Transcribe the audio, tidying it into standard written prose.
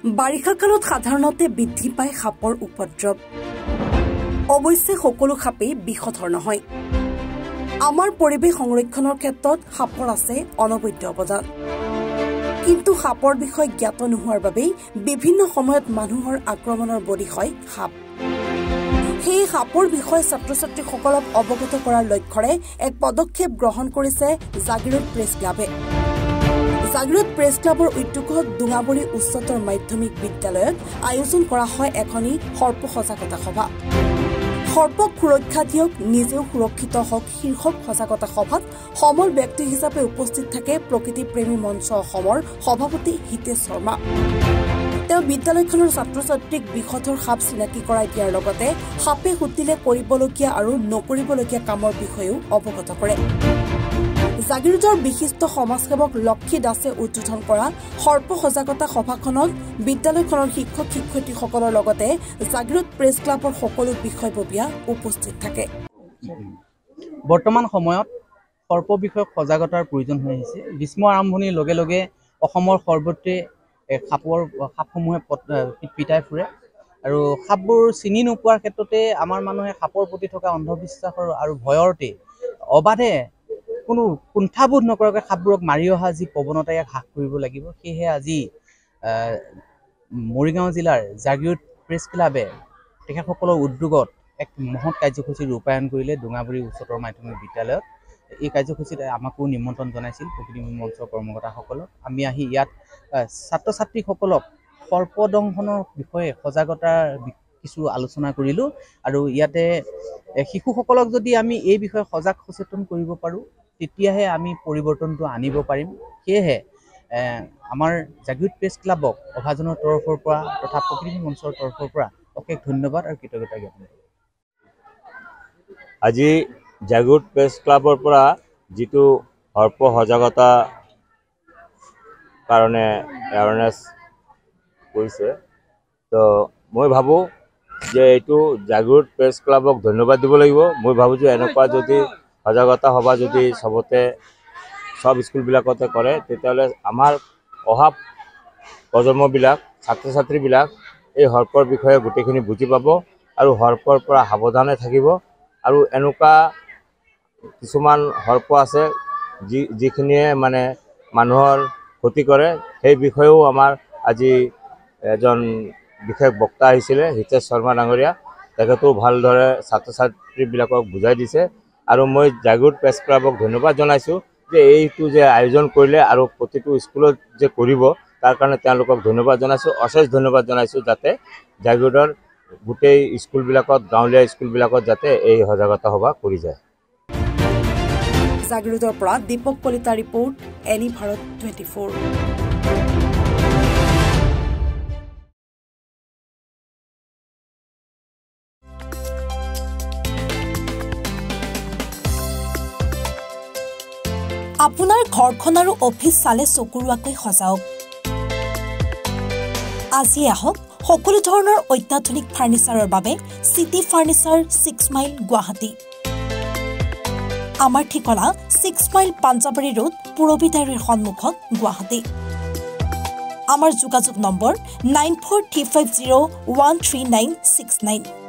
বাৰিষা কালত সাধাৰণতে বৃদ্ধি পায় সাপৰ উপদ্ৰৱ। অৱশ্যে সকলো সাপেই বিষধৰ নহয়। আমাৰ পৰিৱেশ সংৰক্ষণৰ ক্ষেত্ৰত সাপৰ আছে অনবদ্য অৱদান। কিন্তু সাপৰ বিষয়ে জ্ঞাত নোহোৱাৰ বাবেই বিভিন্ন সময়ত মানুহৰ আক্ৰমণৰ বলি হয় সাপ। সেই সাপৰ বিষয়ে ছাত্ৰ-ছাত্ৰীসকলক অৱগত কৰাৰ লক্ষ্যৰে এক পদক্ষেপ গ্ৰহণ কৰিছে জাগিৰোড প্ৰেছ ক্লাবে। জাগিৰোড প্ৰেছ ক্লাবৰ উদ্যোগত ডুঙাবৰী উচ্চতৰ মাধ্যমিক বিদ্যালয়ত আয়োজন কৰা হয় এখনি সৰ্প সজাগতা সভা। সৰ্পক সুৰক্ষা দিয়ক, নিজেও সুৰক্ষিত হওক শীৰ্ষক সজাগতা সভাত সমল ব্যক্তি হিচাপে উপস্থিত থাকে প্ৰকৃতি প্ৰেমী মঞ্চ অসমৰ সভাপতি হিতেশ শৰ্মা। তেওঁ বিদ্যালয়খনৰ ছাত্ৰ-ছাত্ৰীক বিষধৰ সাপ চিনাকি কৰাই দিয়াৰ লগতে সাপে খুটিলে কৰিবলগীয়া আৰু নকৰিবলগীয়া কামৰ বিষয়েও অৱগত কৰে। জাগিৰোডৰ বিশিষ্ট সমাজসেৱক লক্ষী দাসে উদ্বোধন কৰা সৰ্প সজাগতা সভাখনত বিদ্যালয়খনৰ শিক্ষক-শিক্ষয়িত্ৰীসকলৰ লগতে জাগিৰোড প্ৰেছ ক্লাবৰ সকলো বিষয়ববীয়া উপস্থিত থাকে। বৰ্তমান সময়ত সৰ্প বিষয়ক সজাগতাৰ প্ৰয়োজন হৈ আহিছে। গ্ৰীষ্ম আৰম্ভণিৰ লগে লগে অসমৰ সৰ্বত্ৰে সাপসমূহে পিটাই ফুৰে আৰু সাপবোৰ চিনি নোপোৱাৰ ক্ষেত্ৰতে আমাৰ মানুহে সাপৰ প্ৰতি থকা অন্ধবিশ্বাসৰ আৰু ভয়ৰতে অবাধে কোনো কুণ্ঠাবোধ নকৰাকৈ সাপবোৰক মাৰি অহা যি প্ৰৱণতা ইয়াক হ্ৰাস কৰিব লাগিব। সেয়েহে আজি মৰিগাঁও জিলাৰ জাগিৰোড প্ৰেছ ক্লাবে তেখেতসকলৰ উদ্যোগত এক মহৎ কাৰ্যসূচী ৰূপায়ণ কৰিলে ডুঙাবৰী উচ্চতৰ মাধ্যমিক বিদ্যালয়ত। এই কাৰ্যসূচীত আমাকো নিমন্ত্ৰণ জনাইছিল প্ৰকৃতি মঞ্চৰ কৰ্মকৰ্তাসকলক। আমি আহি ইয়াত ছাত্ৰ-ছাত্ৰীসকলক সৰ্পদংশনৰ বিষয়ে সজাগতাৰ কিছু আলোচনা কৰিলোঁ আৰু ইয়াতে শিশুসকলক যদি আমি এই বিষয়ে সজাগ সচেতন কৰিব পাৰোঁ তেতিয়াহে আমি পৰিৱৰ্তনটো আনিব পাৰিম। সেয়েহে আমাৰ জাগিৰোড প্ৰেছ ক্লাবক অভাজনৰ তৰফৰ পৰা তথা প্ৰকৃতি মঞ্চৰ তৰফৰ পৰা অশেষ ধন্যবাদ আৰু কৃতজ্ঞতা জ্ঞাপন কৰিছোঁ। আজি জাগিৰোড প্ৰেছ ক্লাবৰ পৰা যিটো সৰ্প সজাগতা কাৰণে এৱাৰনেছ কৰিছে, তো মই ভাবোঁ যে এইটো জাগিৰোড প্ৰেছ ক্লাবক ধন্যবাদ দিব লাগিব। মই ভাবোঁ যে এনেকুৱা যদি সজাগতা সভা যদি সব স্কুলবিলাকতে কৰে তেতিয়াহ'লে আমাৰ অহা প্ৰজন্মবিলাক ছাত্ৰ-ছাত্ৰীবিলাক এই সৰ্পৰ বিষয়ে গোটেইখিনি বুজি পাব আৰু সৰ্পৰ পৰা সাৱধানে থাকিব। আৰু এনেকুৱা কিছুমান সৰ্প আছে যিখিনিয়ে মানে মানুহৰ ক্ষতি কৰে, সেই বিষয়েও আমাৰ আজি এজন বিশেষ বক্তা আহিছিলে হিতেশ শৰ্মা ডাঙৰীয়া। তেখেতেও ভালদৰে ছাত্ৰ-ছাত্ৰীবিলাকক বুজাই দিছে আৰু মই জাগিৰোড প্ৰেছ ক্লাবক ধন্যবাদ জনাইছোঁ যে এইটো যে আয়োজন কৰিলে আৰু প্ৰতিটো স্কুলত যে কৰিব তাৰ কাৰণে তেওঁলোকক ধন্যবাদ জনাইছোঁ, অশেষ ধন্যবাদ জনাইছোঁ, যাতে জাগিৰোডৰ গোটেই স্কুলবিলাকত গাঁৱলীয়া স্কুলবিলাকত যাতে এই সজাগতা সভা কৰি যায়। জাগিৰোডৰ পৰা দীপক কলিতা ৰিপৰ্ট, এনি ভাৰত 24। আপোনাৰ ঘৰখন আৰু অফিচ চালে চকুৰোৱাকৈ সজাওক। আজি আহক সকলো ধৰণৰ অত্যাধুনিক ফাৰ্ণিচাৰৰ বাবে চিটি ফাৰ্ণিচাৰ 6 মাইল গুৱাহাটী। আমাৰ ঠিকনা 6 মাইল পাঞ্জাবাৰী ৰোড, পুৰবী ডায়েৰীৰ সন্মুখত, গুৱাহাটী। আমাৰ যোগাযোগ নম্বৰ 9435013969।